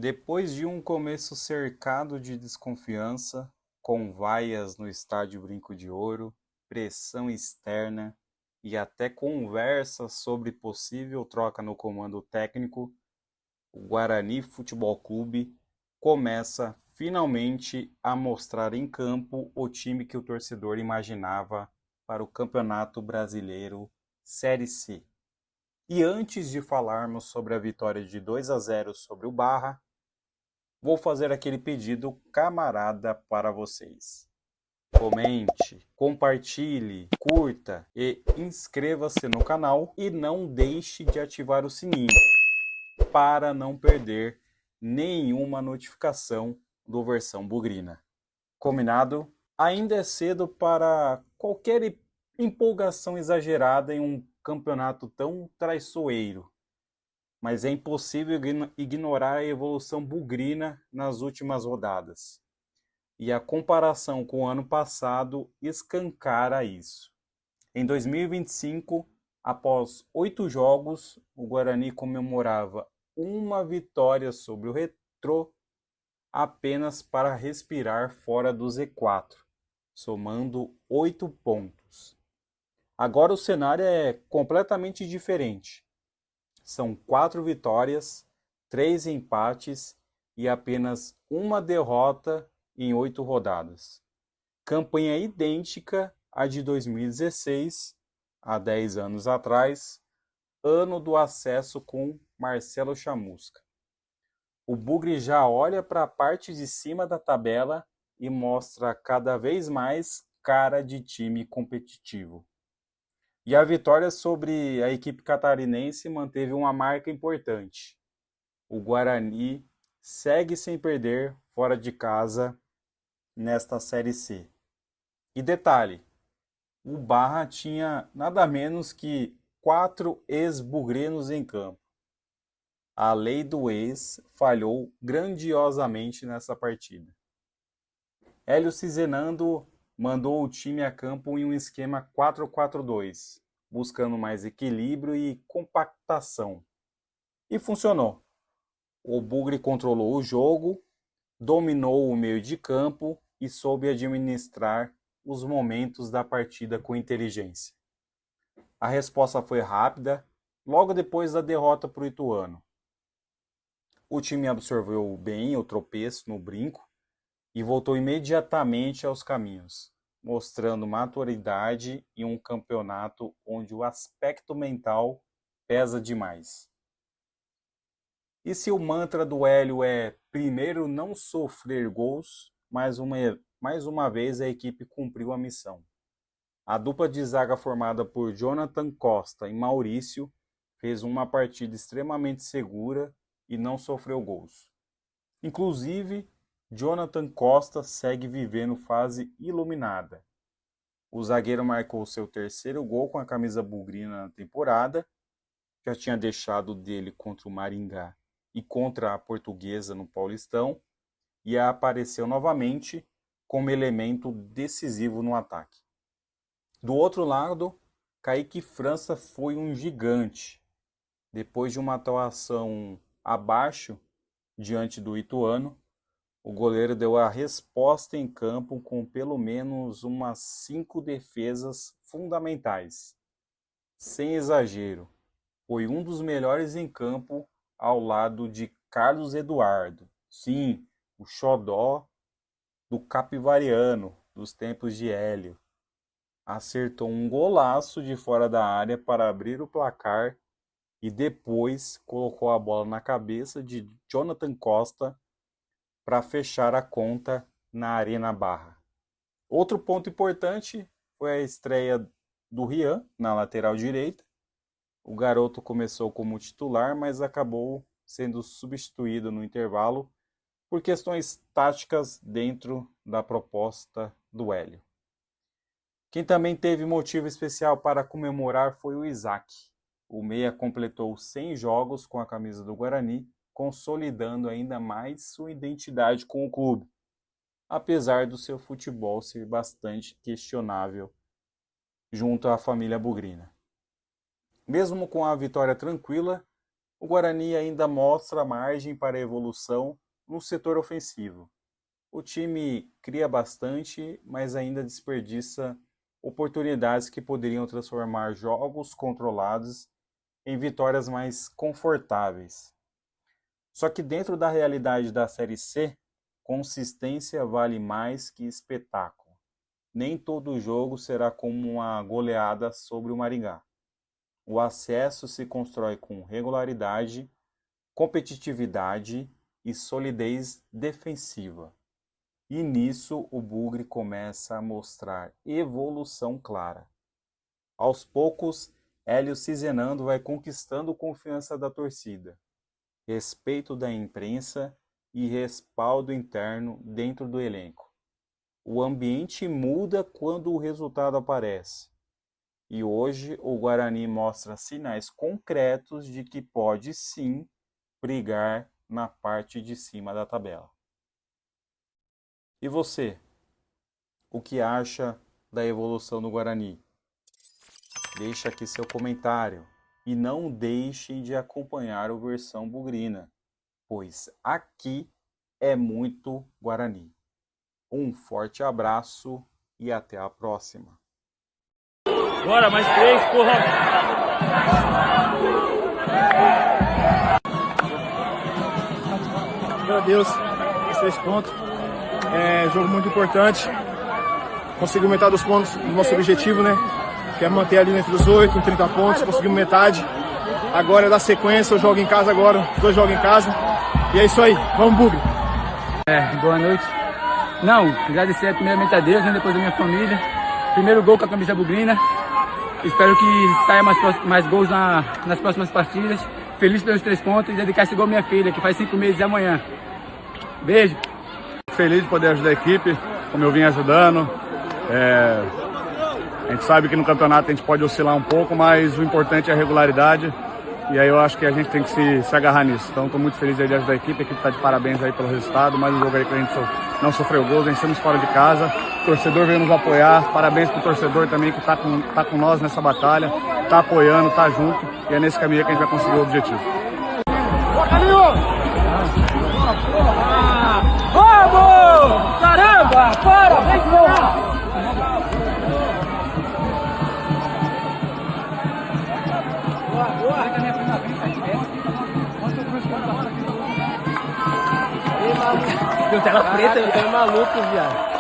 Depois de um começo cercado de desconfiança, com vaias no estádio Brinco de Ouro, pressão externa e até conversas sobre possível troca no comando técnico, o Guarani Futebol Clube começa finalmente a mostrar em campo o time que o torcedor imaginava para o Campeonato Brasileiro Série C. E antes de falarmos sobre a vitória de 2-0 sobre o Barra, vou fazer aquele pedido camarada para vocês. Comente, compartilhe, curta e inscreva-se no canal e não deixe de ativar o sininho para não perder nenhuma notificação do Versão Bugrina. Combinado? Ainda é cedo para qualquer empolgação exagerada em um campeonato tão traiçoeiro, mas é impossível ignorar a evolução bugrina nas últimas rodadas. E a comparação com o ano passado escancara isso. Em 2025, após 8 jogos, o Guarani comemorava uma vitória sobre o Retrô apenas para respirar fora do Z4, somando 8 pontos. Agora o cenário é completamente diferente. São 4 vitórias, 3 empates e apenas uma derrota em 8 rodadas. Campanha idêntica à de 2016, há 10 anos atrás, ano do acesso com Marcelo Chamusca. O Bugre já olha para a parte de cima da tabela e mostra cada vez mais cara de time competitivo. E a vitória sobre a equipe catarinense manteve uma marca importante. O Guarani segue sem perder fora de casa nesta Série C. E detalhe, o Barra tinha nada menos que 4 ex-bugrenos em campo. A lei do ex falhou grandiosamente nessa partida. Hélio Cizenando mandou o time a campo em um esquema 4-4-2, buscando mais equilíbrio e compactação. E funcionou. O Bugre controlou o jogo, dominou o meio de campo e soube administrar os momentos da partida com inteligência. A resposta foi rápida, logo depois da derrota para o Ituano. O time absorveu bem o tropeço no Brinco e voltou imediatamente aos caminhos, mostrando maturidade em um campeonato onde o aspecto mental pesa demais. E se o mantra do Hélio é primeiro não sofrer gols, mais uma vez a equipe cumpriu a missão. A dupla de zaga formada por Jonathan Costa e Maurício fez uma partida extremamente segura e não sofreu gols. Inclusive, Jonathan Costa segue vivendo fase iluminada. O zagueiro marcou seu terceiro gol com a camisa bugrina na temporada, já tinha deixado dele contra o Maringá e contra a Portuguesa no Paulistão, e apareceu novamente como elemento decisivo no ataque. Do outro lado, Kaique França foi um gigante. Depois de uma atuação abaixo diante do Ituano, o goleiro deu a resposta em campo com pelo menos umas 5 defesas fundamentais. Sem exagero, foi um dos melhores em campo ao lado de Carlos Eduardo. Sim, o xodó do capivariano dos tempos de Hélio. Acertou um golaço de fora da área para abrir o placar e depois colocou a bola na cabeça de Jonathan Costa para fechar a conta na Arena Barra. Outro ponto importante foi a estreia do Rian na lateral direita. O garoto começou como titular, mas acabou sendo substituído no intervalo por questões táticas dentro da proposta do Hélio. Quem também teve motivo especial para comemorar foi o Isaac. O meia completou 100 jogos com a camisa do Guarani, consolidando ainda mais sua identidade com o clube, apesar do seu futebol ser bastante questionável junto à família bugrina. Mesmo com a vitória tranquila, o Guarani ainda mostra margem para evolução no setor ofensivo. O time cria bastante, mas ainda desperdiça oportunidades que poderiam transformar jogos controlados em vitórias mais confortáveis. Só que dentro da realidade da Série C, consistência vale mais que espetáculo. Nem todo jogo será como uma goleada sobre o Maringá. O acesso se constrói com regularidade, competitividade e solidez defensiva. E nisso o Bugre começa a mostrar evolução clara. Aos poucos, Hélio Cizenando vai conquistando confiança da torcida, respeito da imprensa e respaldo interno dentro do elenco. O ambiente muda quando o resultado aparece. E hoje o Guarani mostra sinais concretos de que pode sim brigar na parte de cima da tabela. E você? O que acha da evolução do Guarani? Deixa aqui seu comentário e não deixem de acompanhar o Versão Bugrina, pois aqui é muito Guarani. Um forte abraço e até a próxima. Bora, mais 3, porra! Meu Deus, esses 3 pontos. Jogo muito importante. Conseguimos metade dos pontos do nosso objetivo, né? Que é manter ali entre os 8, com 30 pontos. Conseguimos metade. Agora é dar sequência, eu jogo em casa agora, os 2 jogam em casa. E é isso aí, vamos Bugre! Boa noite. Não, agradecer primeiramente a Deus, né, depois a minha família. Primeiro gol com a camisa bugrina. Espero que saia mais gols nas próximas partidas. Feliz pelos 3 pontos e dedicar esse gol à minha filha, que faz 5 meses amanhã. Beijo. Feliz de poder ajudar a equipe, como eu vim ajudando. A gente sabe que no campeonato a gente pode oscilar um pouco, mas o importante é a regularidade. E aí eu acho que a gente tem que se agarrar nisso. Então estou muito feliz aí de ajudar a equipe está de parabéns aí pelo resultado. Mais um jogo aí que a gente não sofreu gols, vencemos fora de casa. O torcedor veio nos apoiar. Parabéns pro torcedor também que está com nós nessa batalha, está apoiando, está junto. E é nesse caminho que a gente vai conseguir o objetivo. Vamos! Caramba! Parabéns, porra! Deu tela preta, eu tô maluco, viado.